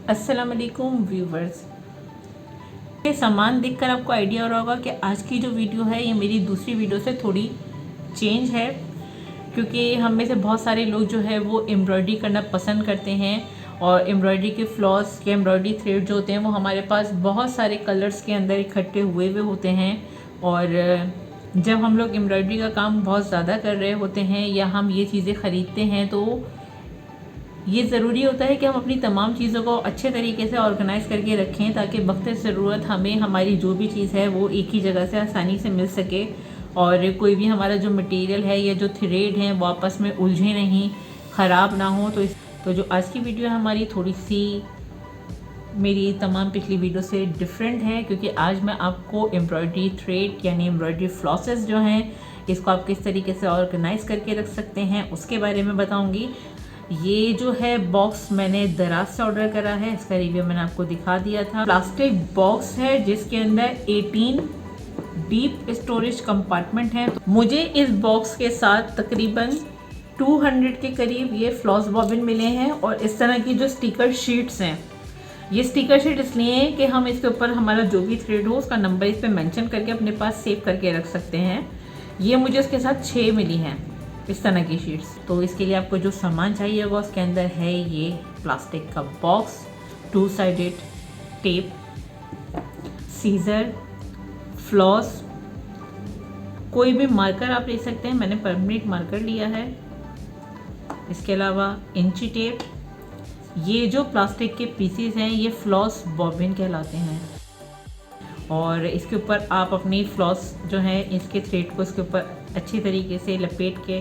अस्सलाम वालेकुम व्यूवर्स। ये सामान देखकर आपको आइडिया हो रहा होगा कि आज की जो वीडियो है ये मेरी दूसरी वीडियो से थोड़ी चेंज है, क्योंकि हम में से बहुत सारे लोग जो है वो एम्ब्रॉयडरी करना पसंद करते हैं और एम्ब्रॉयडरी के फ्लॉस के एम्ब्रॉयडरी थ्रेड जो होते हैं वो हमारे पास बहुत सारे कलर्स के अंदर इकट्ठे हुए होते हैं। और जब हम लोग एम्ब्रॉयडरी का काम बहुत ज़्यादा कर रहे होते हैं या हम ये चीज़ें ख़रीदते हैं तो ये ज़रूरी होता है कि हम अपनी तमाम चीज़ों को अच्छे तरीके से ऑर्गेनाइज़ करके रखें ताकि वक्त ज़रूरत हमें हमारी जो भी चीज़ है वो एक ही जगह से आसानी से मिल सके और कोई भी हमारा जो मटेरियल है या जो थ्रेड हैं वो आपस में उलझे नहीं, ख़राब ना हो। तो जो आज की वीडियो है हमारी थोड़ी सी मेरी तमाम पिछली वीडियो से डिफरेंट है, क्योंकि आज मैं आपको एम्ब्रॉयडरी थ्रेड यानी एम्ब्रॉयडरी फ्लॉसेस जो हैं इसको आप किस तरीके से ऑर्गेनाइज़ करके रख सकते हैं उसके बारे में बताऊँगी। ये जो है बॉक्स मैंने दराज से ऑर्डर करा है, इसका रिव्यू मैंने आपको दिखा दिया था। प्लास्टिक बॉक्स है जिसके अंदर 18 डीप स्टोरेज कंपार्टमेंट है। तो मुझे इस बॉक्स के साथ तकरीबन 200 के करीब ये फ्लॉस बॉबिन मिले हैं और इस तरह की जो स्टिकर शीट्स हैं, ये स्टिकर शीट इसलिए है कि हम इसके ऊपर हमारा जो भी थ्रेड हो उसका नंबर इस पर मेंशन करके अपने पास सेव करके रख सकते हैं। ये मुझे इसके साथ 6 मिली हैं इस तरह की शीट्स। तो इसके लिए आपको जो सामान चाहिए होगा उसके अंदर है ये प्लास्टिक का box, 2 sided tape, scissor, floss, कोई भी मार्कर आप ले सकते हैं, मैंने परमानेंट मार्कर लिया है। इसके अलावा इंची टेप। ये जो प्लास्टिक के पीसीज हैं ये फ्लॉस बॉबिन कहलाते हैं और इसके ऊपर आप अपनी फ्लॉस जो है इसके थ्रेड को इसके ऊपर अच्छी तरीके से लपेट के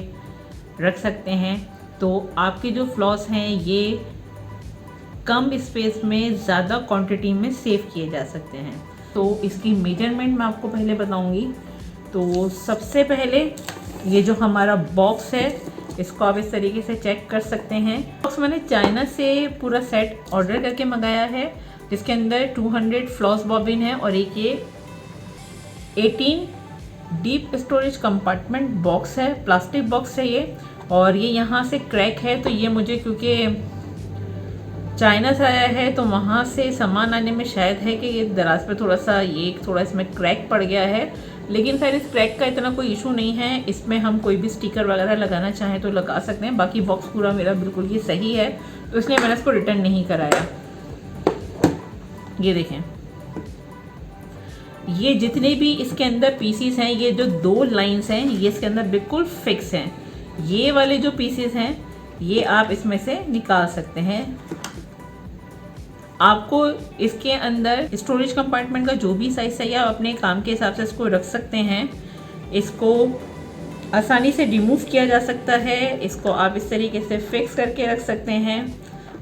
रख सकते हैं। तो आपके जो फ्लॉस हैं ये कम स्पेस में ज़्यादा क्वांटिटी में सेव किए जा सकते हैं। तो इसकी मेजरमेंट मैं आपको पहले बताऊंगी। तो सबसे पहले ये जो हमारा बॉक्स है इसको आप इस तरीके से चेक कर सकते हैं। बॉक्स मैंने चाइना से पूरा सेट ऑर्डर करके मंगाया है जिसके अंदर 200 फ्लॉस बॉबिन है और एक ये 18 डीप स्टोरेज कंपार्टमेंट बॉक्स है, प्लास्टिक बॉक्स है ये। और ये यहाँ से क्रैक है, तो ये मुझे क्योंकि चाइना से आया है तो वहाँ से सामान आने में शायद है कि ये दराज पे थोड़ा इसमें क्रैक पड़ गया है, लेकिन खैर इस क्रैक का इतना कोई इशू नहीं है। इसमें हम कोई भी स्टिकर वगैरह लगाना चाहें तो लगा सकते हैं। बाकी बॉक्स पूरा मेरा बिल्कुल ही सही है तो इसलिए मैंने इसको रिटर्न नहीं कराया। ये देखें, ये जितने भी इसके अंदर पीसीस हैं, ये जो 2 लाइंस हैं ये इसके अंदर बिल्कुल फिक्स हैं। ये वाले जो पीसीस हैं ये आप इसमें से निकाल सकते हैं। आपको इसके अंदर स्टोरेज कंपार्टमेंट का जो भी साइज चाहिए आप अपने काम के हिसाब से इसको रख सकते हैं। इसको आसानी से रिमूव किया जा सकता है, इसको आप इस तरीके से फिक्स करके रख सकते हैं।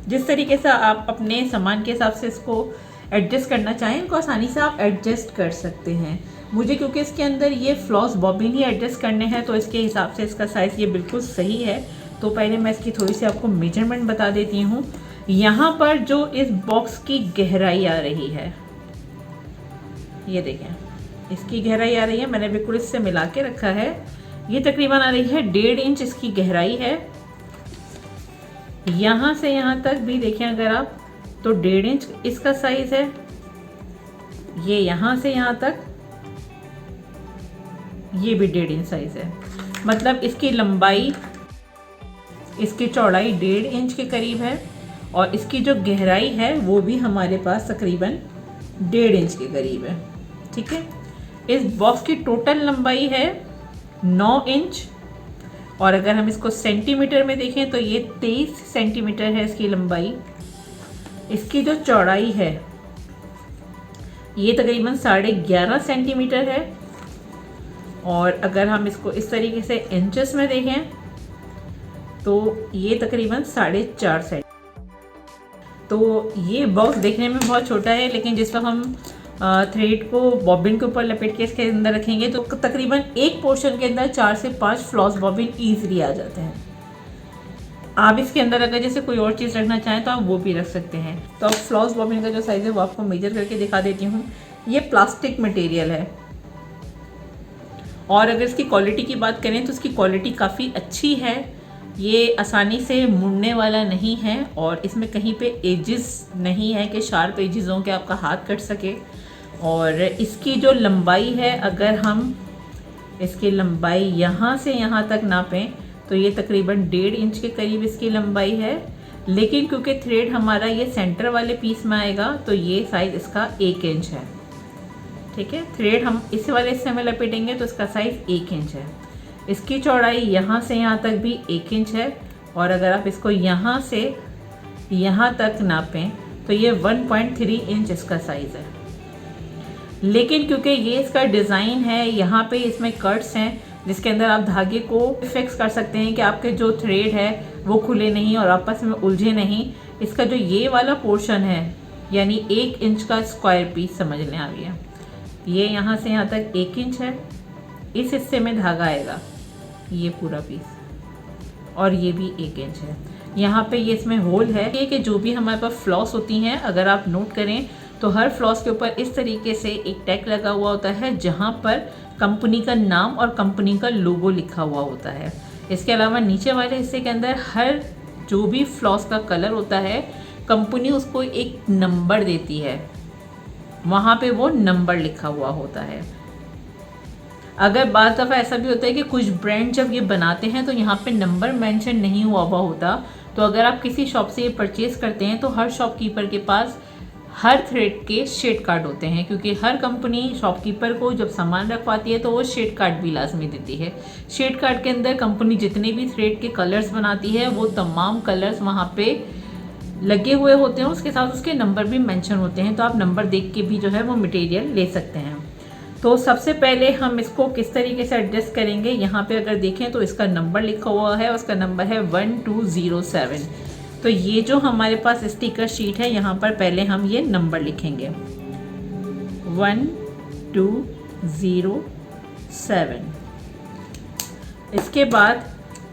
जिस तरीके से आप अपने सामान के हिसाब से इसको एडजस्ट करना चाहें इनको आसानी से आप एडजस्ट कर सकते हैं। मुझे क्योंकि इसके अंदर ये फ्लॉस बॉबिन ही एडजस्ट करने हैं तो इसके हिसाब से इसका साइज़ ये बिल्कुल सही है। तो पहले मैं इसकी थोड़ी सी आपको मेजरमेंट बता देती हूँ। यहाँ पर जो इस बॉक्स की गहराई आ रही है, ये देखें इसकी गहराई आ रही है, मैंने बिल्कुल इससे मिला के रखा है। ये तकरीबन आ रही है 1.5 इंच इसकी गहराई है। यहाँ से यहाँ तक भी देखें अगर आप तो 1.5 इंच इसका साइज है। ये यहाँ से यहाँ तक ये भी 1.5 इंच साइज है, मतलब इसकी लंबाई इसकी चौड़ाई 1.5 इंच के करीब है और इसकी जो गहराई है वो भी हमारे पास तकरीबन 1.5 इंच के करीब है। ठीक है, इस बॉक्स की टोटल लंबाई है 9 इंच और अगर हम इसको सेंटीमीटर में देखें तो ये 23 सेंटीमीटर है इसकी लंबाई। इसकी जो चौड़ाई है ये तकरीबन 11.5 सेंटीमीटर है और अगर हम इसको इस तरीके से इंचेस में देखें तो ये तकरीबन 4.5 सेंटीमीटर। तो ये बॉक्स देखने में बहुत छोटा है, लेकिन जिस वक्त हम थ्रेड को बॉबिन के ऊपर लपेट के इसके अंदर रखेंगे तो तकरीबन एक पोर्शन के अंदर 4 से 5 फ्लॉस बॉबिन ईजिली आ जाते हैं। आप इसके अंदर अगर जैसे कोई और चीज़ रखना चाहें तो आप वो भी रख सकते हैं। तो अब फ्लॉस बॉबिन का जो साइज़ है वो आपको मेजर करके दिखा देती हूँ। ये प्लास्टिक मटेरियल है और अगर इसकी क्वालिटी की बात करें तो इसकी क्वालिटी काफ़ी अच्छी है। ये आसानी से मुड़ने वाला नहीं है और इसमें कहीं पे एजेस नहीं है कि शार्प एजेस हों कि आपका हाथ कट सके। और इसकी जो लंबाई है, अगर हम इसकी लंबाई यहाँ से यहाँ तक नापें तो ये तकरीबन 1.5 इंच के करीब इसकी लंबाई है। लेकिन क्योंकि थ्रेड हमारा ये सेंटर वाले पीस में आएगा तो ये साइज़ इसका 1 इंच है। ठीक है, थ्रेड हम इस वाले हिस्से में लपेटेंगे तो इसका साइज़ 1 इंच है। इसकी चौड़ाई यहाँ से यहाँ तक भी 1 इंच है और अगर आप इसको यहाँ से यहाँ तक नापें तो ये 1.3 इंच इसका साइज़ है। लेकिन क्योंकि ये इसका डिज़ाइन है, यहाँ पे इसमें कट्स हैं जिसके अंदर आप धागे को फिक्स कर सकते हैं कि आपके जो थ्रेड है वो खुले नहीं और आपस में उलझे नहीं। इसका जो ये वाला पोर्शन है यानी 1 इंच का स्क्वायर पीस समझ लें आप, ये यहाँ से यहाँ तक 1 इंच है। इस हिस्से में धागा आएगा ये पूरा पीस और ये भी 1 इंच है। यहाँ पे ये इसमें होल है। ये कि जो भी हमारे पास फ्लॉस होती हैं, अगर आप नोट करें तो हर फ्लॉस के ऊपर इस तरीके से एक टैग लगा हुआ होता है जहाँ पर कंपनी का नाम और कंपनी का लोगो लिखा हुआ होता है। इसके अलावा नीचे वाले हिस्से के अंदर हर जो भी फ्लॉस का कलर होता है कंपनी उसको एक नंबर देती है, वहाँ पे वो नंबर लिखा हुआ होता है। अगर बात दफ़ा ऐसा भी होता है कि कुछ ब्रांड जब ये बनाते हैं तो यहाँ पे नंबर मेंशन नहीं हुआ होता, तो अगर आप किसी शॉप से ये परचेज़ करते हैं तो हर शॉपकीपर के पास हर थ्रेड के शेड कार्ड होते हैं, क्योंकि हर कंपनी शॉपकीपर को जब सामान रखवाती है तो वो शेड कार्ड भी लाजमी देती है। शेड कार्ड के अंदर कंपनी जितने भी थ्रेड के कलर्स बनाती है वो तमाम कलर्स वहाँ पे लगे हुए होते हैं, उसके साथ उसके नंबर भी मेंशन होते हैं, तो आप नंबर देख के भी जो है वो मटेरियल ले सकते हैं। तो सबसे पहले हम इसको किस तरीके से एडजस्ट करेंगे, यहाँ पे अगर देखें तो इसका नंबर लिखा हुआ है, उसका नंबर है 1207। तो ये जो हमारे पास स्टिकर शीट है यहाँ पर पहले हम ये नंबर लिखेंगे 1207। इसके बाद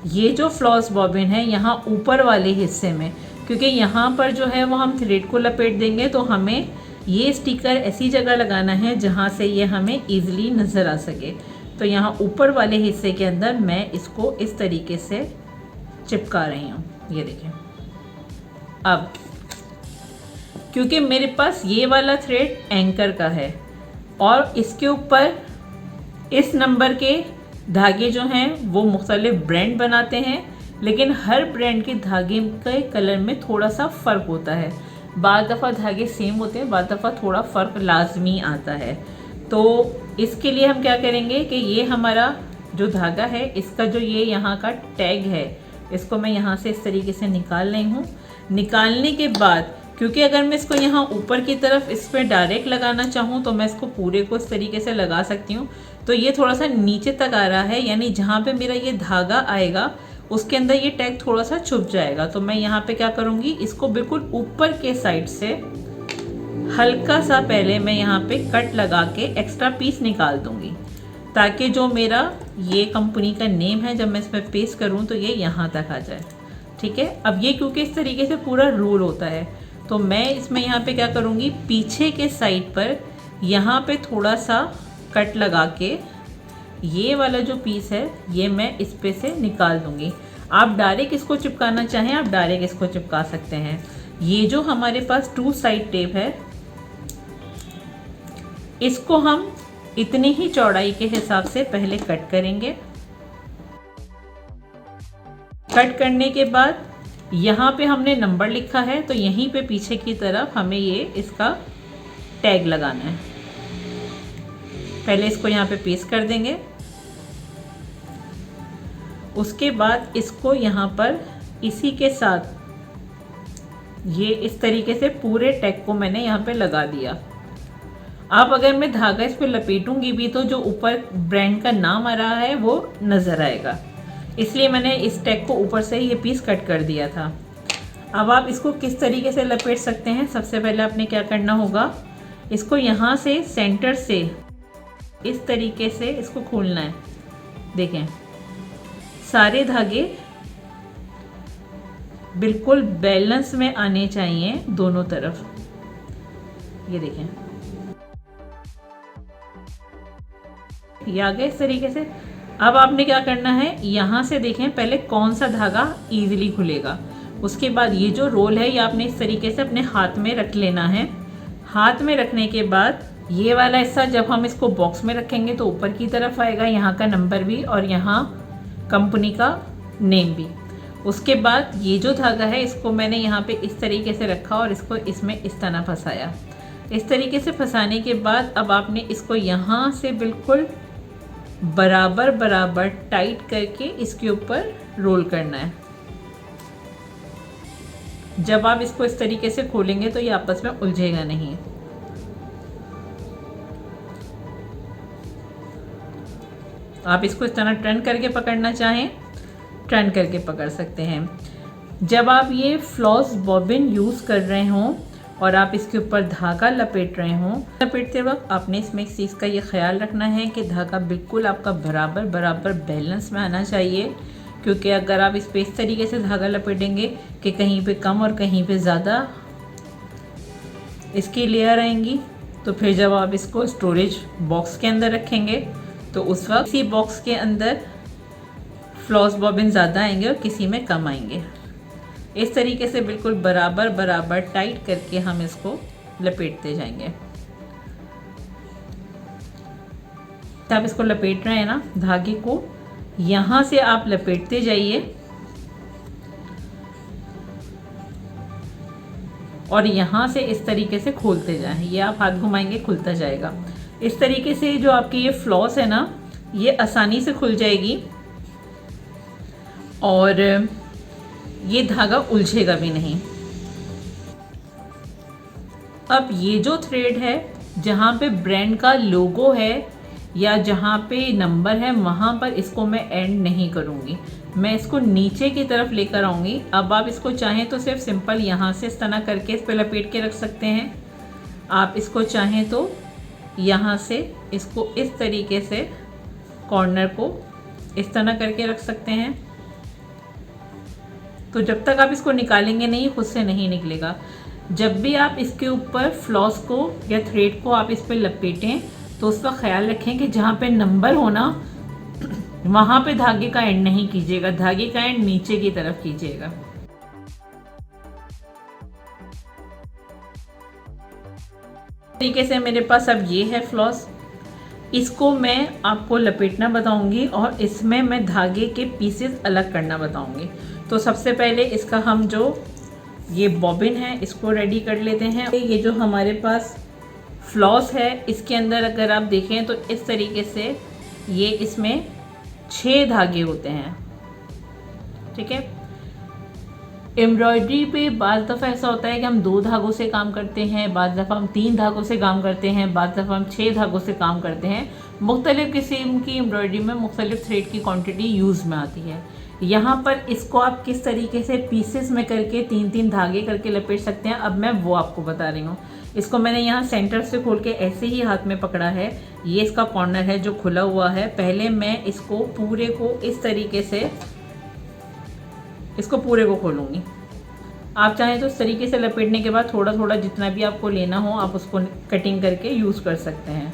ये जो फ्लॉस बॉबिन है यहाँ ऊपर वाले हिस्से में, क्योंकि यहाँ पर जो है वो हम थ्रेड को लपेट देंगे तो हमें ये स्टिकर ऐसी जगह लगाना है जहाँ से ये हमें ईज़िली नज़र आ सके। तो यहाँ ऊपर वाले हिस्से के अंदर मैं इसको इस तरीके से चिपका रही हूँ, ये देखें। अब क्योंकि मेरे पास ये वाला थ्रेड एंकर का है और इसके ऊपर इस नंबर के धागे जो हैं वो मुख्तलिफ ब्रांड बनाते हैं, लेकिन हर ब्रांड के धागे के कलर में थोड़ा सा फ़र्क होता है। बाद दफ़ा धागे सेम होते हैं, बाद दफ़ा थोड़ा फ़र्क लाजमी आता है। तो इसके लिए हम क्या करेंगे कि ये हमारा जो धागा है इसका जो ये यहाँ का टैग है इसको मैं यहाँ से इस तरीके से निकाल रही हूँ। निकालने के बाद क्योंकि अगर मैं इसको यहाँ ऊपर की तरफ इस पर डायरेक्ट लगाना चाहूँ तो मैं इसको पूरे को इस तरीके से लगा सकती हूँ, तो ये थोड़ा सा नीचे तक आ रहा है, यानी जहाँ पे मेरा ये धागा आएगा उसके अंदर ये टैग थोड़ा सा छुप जाएगा। तो मैं यहाँ पे क्या करूँगी, इसको बिल्कुल ऊपर के साइड से हल्का सा पहले मैं यहाँ पे कट लगा के एक्स्ट्रा पीस निकाल दूँगी, ताकि जो मेरा ये कंपनी का नेम है जब मैं इसमें पेस्ट करूँ तो ये यहाँ तक आ जाए। ठीक है, अब ये क्योंकि इस तरीके से पूरा रोल होता है तो मैं इसमें यहाँ पे क्या करूँगी, पीछे के साइड पर यहाँ पे थोड़ा सा कट लगा के ये वाला जो पीस है ये मैं इस पे से निकाल दूँगी। आप डायरेक्ट इसको चिपकाना चाहें आप डायरेक्ट इसको चिपका सकते हैं। ये जो हमारे पास 2 साइड टेप है इसको हम इतनी ही चौड़ाई के हिसाब से पहले कट करेंगे। कट करने के बाद यहाँ पे हमने नंबर लिखा है तो यहीं पे पीछे की तरफ हमें ये इसका टैग लगाना है। पहले इसको यहाँ पे पेस्ट कर देंगे, उसके बाद इसको यहाँ पर इसी के साथ ये इस तरीके से पूरे टैग को मैंने यहाँ पे लगा दिया। अब अगर मैं धागा इस पर लपेटूंगी भी तो जो ऊपर ब्रांड का नाम आ रहा है वो नज़र आएगा, इसलिए मैंने इस टैग को ऊपर से ये पीस कट कर दिया था। अब आप इसको किस तरीके से लपेट सकते हैं, सबसे पहले आपने क्या करना होगा, इसको यहाँ से सेंटर से इस तरीके से इसको खोलना है। देखें सारे धागे बिल्कुल बैलेंस में आने चाहिए दोनों तरफ, ये देखें ये आ गए इस तरीके से। अब आपने क्या करना है, यहाँ से देखें पहले कौन सा धागा ईजिली खुलेगा। उसके बाद ये जो रोल है ये आपने इस तरीके से अपने हाथ में रख लेना है। हाथ में रखने के बाद ये वाला हिस्सा जब हम इसको बॉक्स में रखेंगे तो ऊपर की तरफ आएगा, यहाँ का नंबर भी और यहाँ कंपनी का नेम भी। उसके बाद ये जो धागा है इसको मैंने यहाँ पे इस तरीके से रखा और इसको इसमें इस तरह फंसाया। इस तरीके से फंसाने के बाद अब आपने इसको यहाँ से बिल्कुल बराबर बराबर टाइट करके इसके ऊपर रोल करना है। जब आप इसको इस तरीके से खोलेंगे तो ये आपस में उलझेगा नहीं। आप इसको इस तरह टर्न करके पकड़ना चाहें टर्न करके पकड़ सकते हैं। जब आप ये फ्लॉस बॉबिन यूज़ कर रहे हों और आप इसके ऊपर धागा लपेट रहे हों, लपेटते वक्त आपने इसमें एक चीज़ का ये ख्याल रखना है कि धागा बिल्कुल आपका बराबर बराबर बैलेंस में आना चाहिए, क्योंकि अगर आप इस पे इस तरीके से धागा लपेटेंगे कि कहीं पे कम और कहीं पे ज़्यादा इसकी लेयर आएंगी, तो फिर जब आप इसको स्टोरेज बॉक्स के अंदर रखेंगे तो उस वक्त इसी बॉक्स के अंदर फ्लॉस बॉबिन ज़्यादा आएंगे और किसी में कम आएंगे। इस तरीके से बिल्कुल बराबर बराबर टाइट करके हम इसको लपेटते जाएंगे। आप इसको लपेट रहे हैं ना, धागे को यहाँ से आप लपेटते जाइए और यहाँ से इस तरीके से खोलते जाएं। ये आप हाथ घुमाएंगे खुलता जाएगा। इस तरीके से जो आपकी ये फ्लॉस है ना, ये आसानी से खुल जाएगी और ये धागा उलझेगा भी नहीं। अब ये जो थ्रेड है जहाँ पे ब्रांड का लोगो है या जहाँ पे नंबर है वहाँ पर इसको मैं एंड नहीं करूँगी, मैं इसको नीचे की तरफ लेकर आऊँगी। अब आप इसको चाहें तो सिर्फ सिंपल यहाँ से इस तरह करके इस पर लपेट के रख सकते हैं। आप इसको चाहें तो यहाँ से इसको इस तरीके से कॉर्नर को इस तरह करके रख सकते हैं। तो जब तक आप इसको निकालेंगे नहीं खुद से नहीं निकलेगा। जब भी आप इसके ऊपर फ्लॉस को या थ्रेड को आप इस पर लपेटें तो उसका ख्याल रखें कि जहाँ पे नंबर हो ना वहाँ पे धागे का एंड नहीं कीजिएगा, धागे का एंड नीचे की तरफ कीजिएगा। तरीके से मेरे पास अब ये है फ्लॉस, इसको मैं आपको लपेटना बताऊंगी और इसमें मैं धागे के पीसेस अलग करना बताऊंगी। तो सबसे पहले इसका हम जो ये बॉबिन है इसको रेडी कर लेते हैं। ये जो हमारे पास फ्लॉस है इसके अंदर अगर आप देखें तो इस तरीके से ये इसमें 6 धागे होते हैं, ठीक है। एम्ब्रॉयडरी पे बाज़ दफ़ा ऐसा होता है कि हम 2 धागों से काम करते हैं, बाज़ दफ़ा हम 3 धागों से काम करते हैं, बाज़ दफ़ा हम 6 धागों से काम करते हैं। मुख्तलिफ़ किस्म की एम्ब्रॉयडरी में मुख्तलिफ़ थ्रेड की क्वांटिटी यूज़ में आती है। यहाँ पर इसको आप किस तरीके से पीसेस में करके 3-3 धागे करके लपेट सकते हैं, अब मैं वो आपको बता रही हूँ। इसको मैंने यहाँ सेंटर से खोल के ऐसे ही हाथ में पकड़ा है। ये इसका कॉर्नर है जो खुला हुआ है। पहले मैं इसको पूरे को इस तरीके से इसको पूरे को खोलूँगी। आप चाहें तो इस तरीके से लपेटने के बाद थोड़ा थोड़ा जितना भी आपको लेना हो आप उसको कटिंग करके यूज़ कर सकते हैं।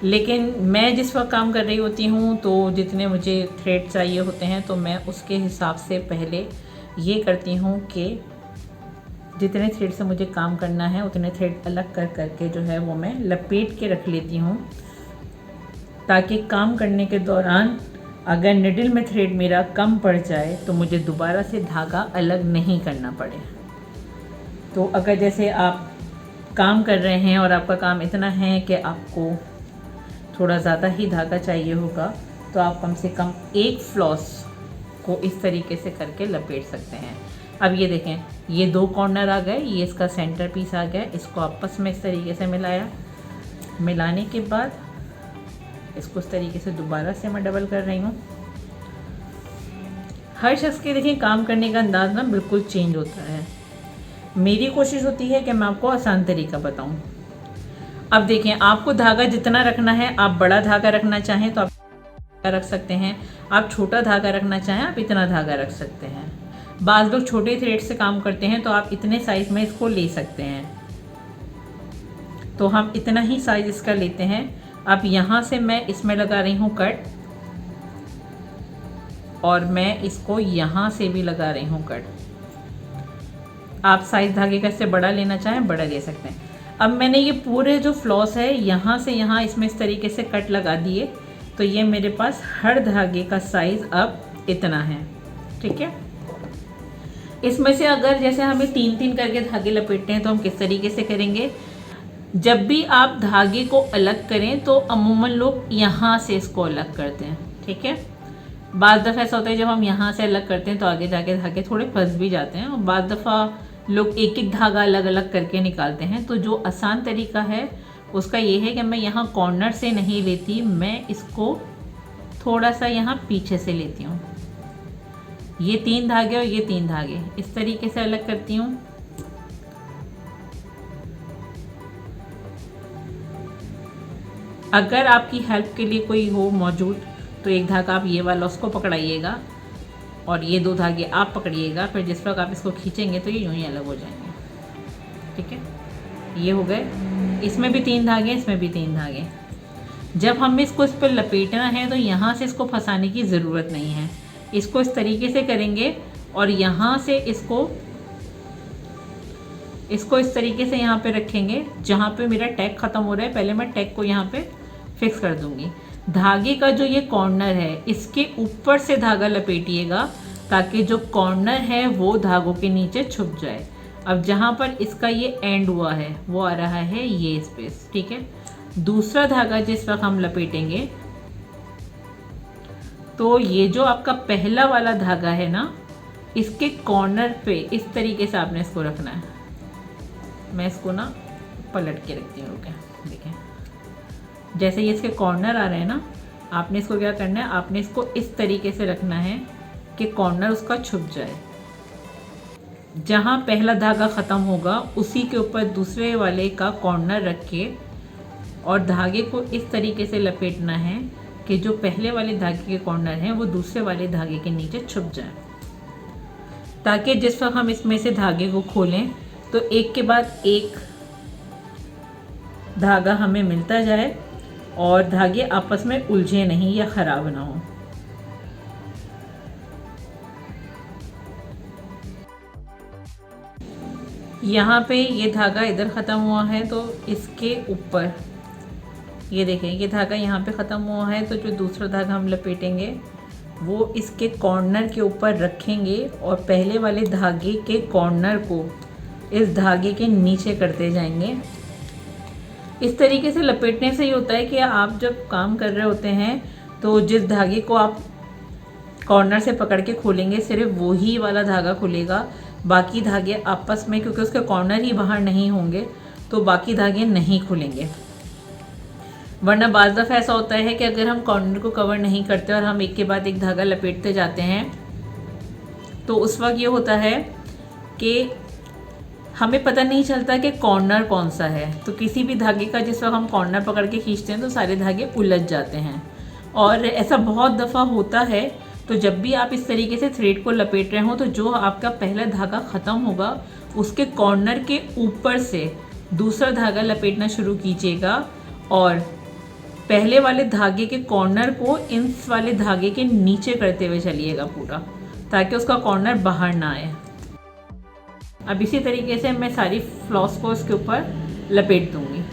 लेकिन मैं जिस वक्त काम कर रही होती हूँ तो जितने मुझे थ्रेड चाहिए होते हैं तो मैं उसके हिसाब से पहले ये करती हूँ कि जितने थ्रेड से मुझे काम करना है उतने थ्रेड अलग कर करके जो है वो मैं लपेट के रख लेती हूँ, ताकि काम करने के दौरान अगर निडल में थ्रेड मेरा कम पड़ जाए तो मुझे दोबारा से धागा अलग नहीं करना पड़े। तो अगर जैसे आप काम कर रहे हैं और आपका काम इतना है कि आपको थोड़ा ज़्यादा ही धागा चाहिए होगा तो आप कम से कम एक फ्लॉस को इस तरीके से करके लपेट सकते हैं। अब ये देखें, ये 2 कॉर्नर आ गए, ये इसका सेंटर पीस आ गया। इसको आपस में इस तरीके से मिलाया। मिलाने के बाद इसको इस तरीके से दोबारा से मैं डबल कर रही हूँ। हर शख्स के देखिए काम करने का अंदाज ना बिल्कुल चेंज होता है। मेरी कोशिश होती है कि मैं आपको आसान तरीका बताऊँ। अब देखें, आपको धागा जितना रखना है, आप बड़ा धागा रखना चाहें तो आप रख सकते हैं, आप छोटा धागा रखना चाहें आप इतना धागा रख सकते हैं। बाज़ लोग छोटे थ्रेड से काम करते हैं तो आप इतने साइज़ में इसको ले सकते हैं। तो हम इतना ही साइज़ इसका लेते हैं। अब यहाँ से मैं इसमें लगा रही हूँ कट। और मैं इसको यहाँ से भी लगा रही हूँ कट। आप साइज धागे का इससे बड़ा लेना चाहें बड़ा ले सकते हैं। अब मैंने ये पूरे जो फ्लॉस है यहाँ से यहाँ इसमें इस तरीके से कट लगा दिए, तो ये मेरे पास हर धागे का साइज़ अब इतना है। ठीक है, इसमें से अगर जैसे हमें 3-3 करके धागे लपेटते हैं तो हम किस तरीके से करेंगे। जब भी आप धागे को अलग करें तो अमूमन लोग यहाँ से इसको अलग करते हैं। ठीक है, बाज़ दफ़ा ऐसा होता है जब हम यहाँ से अलग करते हैं तो आगे जाके धागे थोड़े फंस भी जाते हैं, और बाज़ दफ़ा लोग एक एक धागा अलग अलग करके निकालते हैं। तो जो आसान तरीका है उसका ये है कि मैं यहाँ कॉर्नर से नहीं लेती, मैं इसको थोड़ा सा यहाँ पीछे से लेती हूँ। ये 3 धागे और ये 3 धागे इस तरीके से अलग करती हूँ। अगर आपकी हेल्प के लिए कोई हो मौजूद तो एक धागा आप ये वाला उसको पकड़ाइएगा और ये 2 धागे आप पकड़िएगा, फिर जिस वक्त आप इसको खींचेंगे तो ये यूं ही अलग हो जाएंगे। ठीक है, ये हो गए। इसमें भी 3 धागे, इसमें भी 3 धागे। जब हमें इसको इस पर लपेटना है तो यहाँ से इसको फंसाने की ज़रूरत नहीं है, इसको इस तरीके से करेंगे और यहाँ से इसको इस तरीके से यहाँ पे रखेंगे जहाँ पे मेरा टैग ख़त्म हो रहा है। पहले मैं टैग को यहाँ पे फिक्स कर दूँगी। धागे का जो ये कॉर्नर है इसके ऊपर से धागा लपेटिएगा ताकि जो कॉर्नर है वो धागों के नीचे छुप जाए। अब जहाँ पर इसका ये एंड हुआ है वो आ रहा है ये स्पेस। ठीक है, दूसरा धागा जिस वक्त हम लपेटेंगे तो ये जो आपका पहला वाला धागा है ना, इसके कॉर्नर पे इस तरीके से आपने इसको रखना है। मैं इसको ना पलट के रखती हूँ, रुके देखें। जैसे ये इसके कॉर्नर आ रहे हैं ना, आपने इसको क्या करना है, आपने इसको इस तरीके से रखना है कि कॉर्नर उसका छुप जाए। जहाँ पहला धागा ख़त्म होगा उसी के ऊपर दूसरे वाले का कॉर्नर रख के और धागे को इस तरीके से लपेटना है कि जो पहले वाले धागे के कॉर्नर हैं वो दूसरे वाले धागे के नीचे छुप जाए, ताकि जिस वक्त हम इसमें से धागे को खोलें तो एक के बाद एक धागा हमें मिलता जाए और धागे आपस में उलझे नहीं या ख़राब ना हो। यहाँ पे ये धागा इधर ख़त्म हुआ है तो इसके ऊपर ये देखें, ये धागा यहाँ पे ख़त्म हुआ है तो जो दूसरा धागा हम लपेटेंगे वो इसके कॉर्नर के ऊपर रखेंगे और पहले वाले धागे के कॉर्नर को इस धागे के नीचे करते जाएंगे। इस तरीके से लपेटने से ये होता है कि आप जब काम कर रहे होते हैं तो जिस धागे को आप कॉर्नर से पकड़ के खोलेंगे सिर्फ वही वाला धागा खुलेगा, बाकी धागे आपस में, क्योंकि उसके कॉर्नर ही बाहर नहीं होंगे तो बाकी धागे नहीं खुलेंगे। वरना बाज़ दफ़ा ऐसा होता है कि अगर हम कॉर्नर को कवर नहीं करते और हम एक के बाद एक धागा लपेटते जाते हैं तो उस वक्त ये होता है कि हमें पता नहीं चलता कि कॉर्नर कौन सा है। तो किसी भी धागे का जिस वक्त हम कॉर्नर पकड़ के खींचते हैं तो सारे धागे उलझ जाते हैं, और ऐसा बहुत दफ़ा होता है। तो जब भी आप इस तरीके से थ्रेड को लपेट रहे हो तो जो आपका पहला धागा ख़त्म होगा उसके कॉर्नर के ऊपर से दूसरा धागा लपेटना शुरू कीजिएगा और पहले वाले धागे के कॉर्नर को इस वाले धागे के नीचे करते हुए चलिएगा पूरा, ताकि उसका कॉर्नर बाहर ना आए। अब इसी तरीके से मैं सारी फ्लॉस को इसके ऊपर लपेट दूंगी।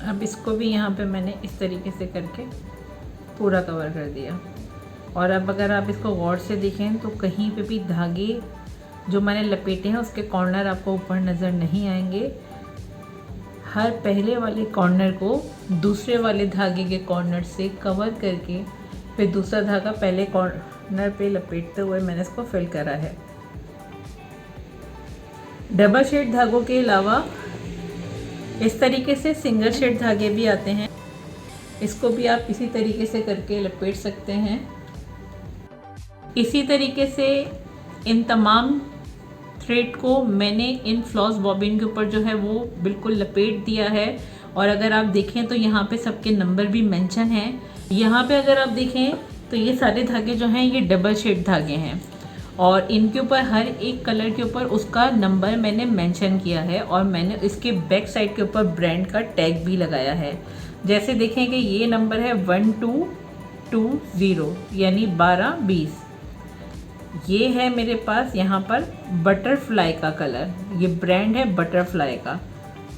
अब इसको भी यहाँ पे मैंने इस तरीके से करके पूरा कवर कर दिया। और अब अगर आप इसको गौर से देखें तो कहीं पे भी धागे जो मैंने लपेटे हैं उसके कॉर्नर आपको ऊपर नज़र नहीं आएंगे। हर पहले वाले कॉर्नर को दूसरे वाले धागे के कॉर्नर से कवर करके फिर दूसरा धागा पहले कॉर्नर पे लपेटते हुए मैंने इसको फिल करा है। डबल शेड धागों के अलावा इस तरीके से सिंगल शेड धागे भी आते हैं, इसको भी आप इसी तरीके से करके लपेट सकते हैं। इसी तरीके से इन तमाम थ्रेड को मैंने इन फ्लॉस बॉबिन के ऊपर जो है वो बिल्कुल लपेट दिया है। और अगर आप देखें तो यहाँ पे सबके नंबर भी मेंशन हैं। यहाँ पे अगर आप देखें तो ये सारे धागे जो हैं ये डबल शेड धागे हैं और इनके ऊपर हर एक कलर के ऊपर उसका नंबर मैंने मेंशन किया है और मैंने इसके बैक साइड के ऊपर ब्रांड का टैग भी लगाया है। जैसे देखें कि ये नंबर है 1220 यानी 1220। ये है मेरे पास यहाँ पर बटरफ्लाई का कलर, ये ब्रांड है बटरफ्लाई का।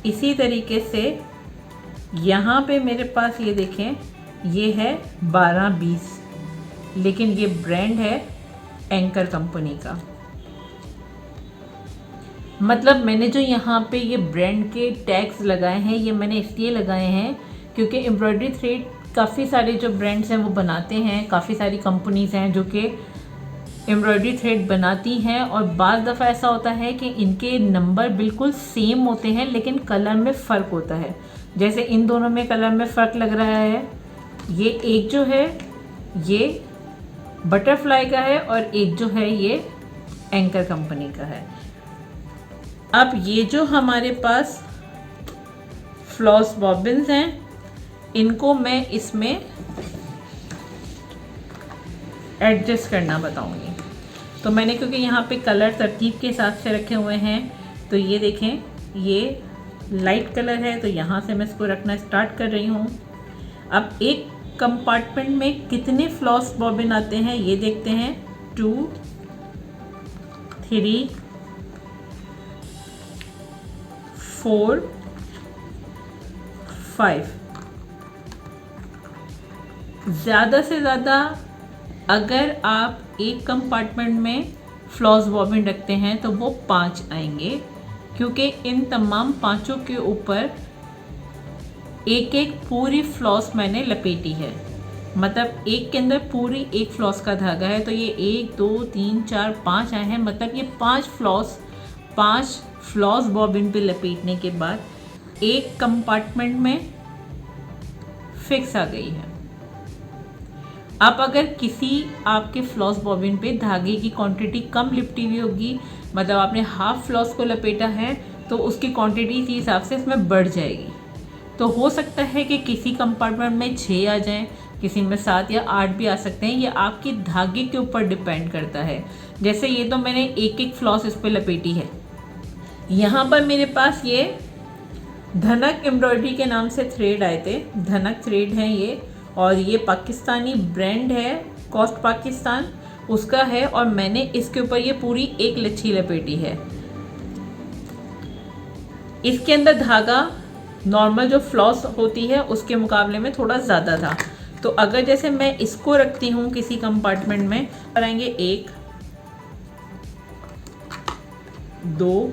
इसी तरीके से यहाँ पे मेरे पास ये देखें, ये है 1220, लेकिन ये ब्रांड है एंकर कंपनी का। मतलब मैंने जो यहाँ पे ये ब्रांड के टैग्स लगाए हैं, ये मैंने इसलिए लगाए हैं क्योंकि एम्ब्रॉयडरी थ्रेड काफ़ी सारे जो ब्रांड्स हैं वो बनाते हैं, काफ़ी सारी कंपनीज़ हैं जो कि एम्ब्रॉयडरी थ्रेड बनाती हैं, और बाज़ दफ़ा ऐसा होता है कि इनके नंबर बिल्कुल सेम होते हैं लेकिन कलर में फ़र्क होता है। जैसे इन दोनों में कलर में फ़र्क लग रहा है। ये एक जो है ये बटरफ्लाई का है और एक जो है ये एंकर कंपनी का है। अब ये जो हमारे पास फ्लॉस बॉबिन्स हैं, इनको मैं इसमें एडजस्ट करना बताऊंगी। तो मैंने क्योंकि यहाँ पे कलर तरतीब के हिसाब से रखे हुए हैं, तो ये देखें ये लाइट कलर है, तो यहाँ से मैं इसको रखना स्टार्ट कर रही हूँ। अब एक कंपार्टमेंट में कितने फ्लॉस बॉबिन आते हैं ये देखते हैं। 2 3 4 5। ज़्यादा से ज़्यादा अगर आप एक कंपार्टमेंट में फ्लॉस बॉबिन रखते हैं तो वो 5 आएंगे, क्योंकि इन तमाम पांचों के ऊपर एक एक पूरी फ्लॉस मैंने लपेटी है। मतलब एक के अंदर पूरी एक फ्लॉस का धागा है, तो ये 1 2 3 4 5 आए हैं। मतलब ये 5 फ्लॉस बॉबिन पे लपेटने के बाद एक कंपार्टमेंट में फिक्स आ गई है। अब अगर किसी आपके फ्लॉस बॉबिन पे धागे की क्वांटिटी कम लिपटी हुई होगी, मतलब आपने हाफ फ्लॉस को लपेटा है, तो उसकी क्वांटिटी इसी हिसाब से इसमें बढ़ जाएगी। तो हो सकता है कि किसी कंपार्टमेंट में 6 आ जाएं, किसी में 7 या 8 भी आ सकते हैं। ये आपके धागे के ऊपर डिपेंड करता है। जैसे ये तो मैंने एक एक फ्लॉस इस पर लपेटी है। यहाँ पर मेरे पास ये धनक एम्ब्रॉयडरी के नाम से थ्रेड आए थे, धनक थ्रेड हैं ये, और ये पाकिस्तानी ब्रांड है, कॉस्ट पाकिस्तान उसका है, और मैंने इसके ऊपर ये पूरी एक लच्छी लपेटी है। इसके अंदर धागा नॉर्मल जो फ्लॉस होती है उसके मुकाबले में थोड़ा ज़्यादा था। तो अगर जैसे मैं इसको रखती हूँ किसी कंपार्टमेंट में, कराएंगे 1 2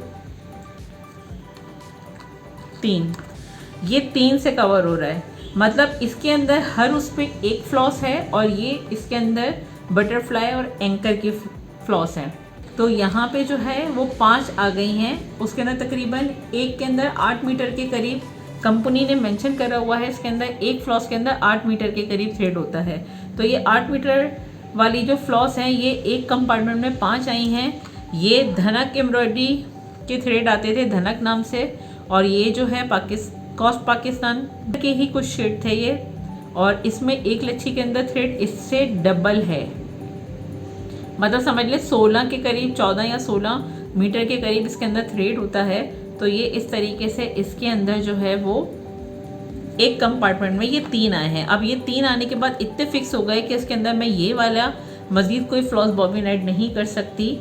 3, ये 3 से कवर हो रहा है। मतलब इसके अंदर हर उस पे एक फ्लॉस है, और ये इसके अंदर बटरफ्लाई और एंकर की फ्लॉस है। तो यहाँ पे जो है वो 5 आ गई हैं। उसके अंदर तकरीबन एक के अंदर 8 मीटर के करीब कंपनी ने मेंशन करा हुआ है, इसके अंदर एक फ्लॉस के अंदर 8 मीटर के करीब थ्रेड होता है। तो ये 8 मीटर वाली जो फ्लॉस हैं ये एक कंपार्टमेंट में 5 आई हैं। ये धनक एम्ब्रॉयडरी के थ्रेड आते थे धनक नाम से, और ये जो है कॉस्ट पाकिस्तान के ही कुछ शेड थे ये, और इसमें एक लच्छी के अंदर थ्रेड इससे डबल है। मतलब समझ ले 16 के करीब, 14 या 16 मीटर के करीब इसके अंदर थ्रेड होता है। तो ये इस तरीके से इसके अंदर जो है वो एक कंपार्टमेंट में ये 3 आए हैं। अब ये 3 आने के बाद इतने फिक्स हो गए कि इसके अंदर मैं ये वाला मज़ीद कोई फ्लॉस बॉबिन ऐड नहीं कर सकती।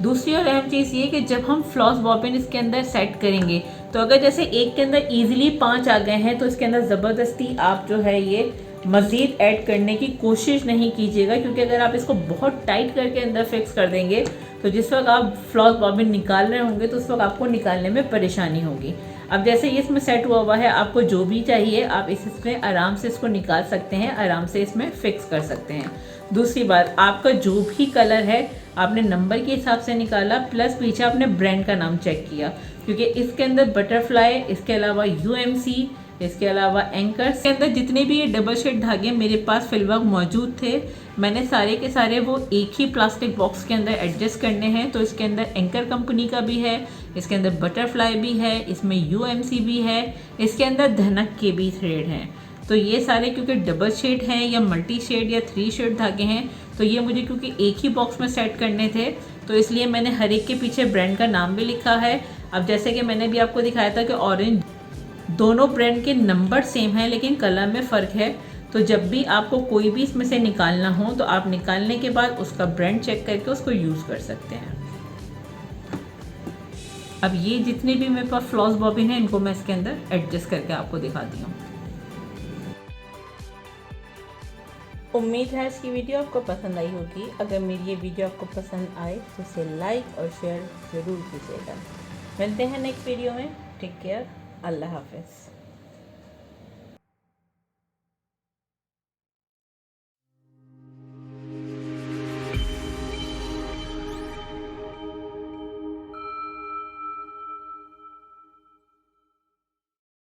दूसरी और अहम चीज़ ये कि जब हम फ्लॉस बॉबिन इसके अंदर सेट करेंगे, तो अगर जैसे एक के अंदर ईजिली 5 आ गए हैं, तो इसके अंदर ज़बरदस्ती आप जो है ये मज़ीद ऐड करने की कोशिश नहीं कीजिएगा, क्योंकि अगर आप इसको बहुत टाइट करके अंदर फिक्स कर देंगे तो जिस वक्त आप फ्लॉस बॉबिन निकाल रहे होंगे तो उस वक्त आपको निकालने में परेशानी होगी। अब जैसे ये इसमें सेट हुआ है, आपको जो भी चाहिए आप इसमें आराम से इसको निकाल सकते हैं, आराम से इसमें फ़िक्स कर सकते हैं। दूसरी बात, आपका जो भी कलर है आपने नंबर के हिसाब से निकाला, प्लस पीछे आपने ब्रांड का नाम चेक किया, क्योंकि इसके अंदर बटरफ्लाई, इसके अलावा UMC, इसके अलावा एंकर, के अंदर जितने भी ये डबल शेड धागे मेरे पास फिलवक्त मौजूद थे, मैंने सारे के सारे वो एक ही प्लास्टिक बॉक्स के अंदर एडजस्ट करने हैं। तो इसके अंदर एंकर कंपनी का भी है, इसके अंदर बटरफ्लाई भी है, इसमें UMC भी है, इसके अंदर धनक के भी थ्रेड हैं। तो ये सारे क्योंकि डबल शेड हैं या मल्टी शेड या 3 शेड धागे हैं, तो ये मुझे क्योंकि एक ही बॉक्स में सेट करने थे, तो इसलिए मैंने हर एक के पीछे ब्रांड का नाम भी लिखा है। अब जैसे कि मैंने भी आपको दिखाया था कि ऑरेंज, दोनों ब्रांड के नंबर सेम हैं लेकिन कलर में फ़र्क है। तो जब भी आपको कोई भी इसमें से निकालना हो तो आप निकालने के बाद उसका ब्रांड चेक करके उसको यूज़ कर सकते हैं। अब ये जितने भी मेरे पास फ्लॉस बॉबिन है इनको मैं इसके अंदर एडजस्ट करके आपको दिखाती हूँ। उम्मीद है इसकी वीडियो आपको पसंद आई होगी। अगर मेरी ये वीडियो आपको पसंद आए तो इसे लाइक और शेयर ज़रूर कीजिएगा। मिलते हैं नेक्स्ट वीडियो में। Take care. अल्लाह हाफ़िज़।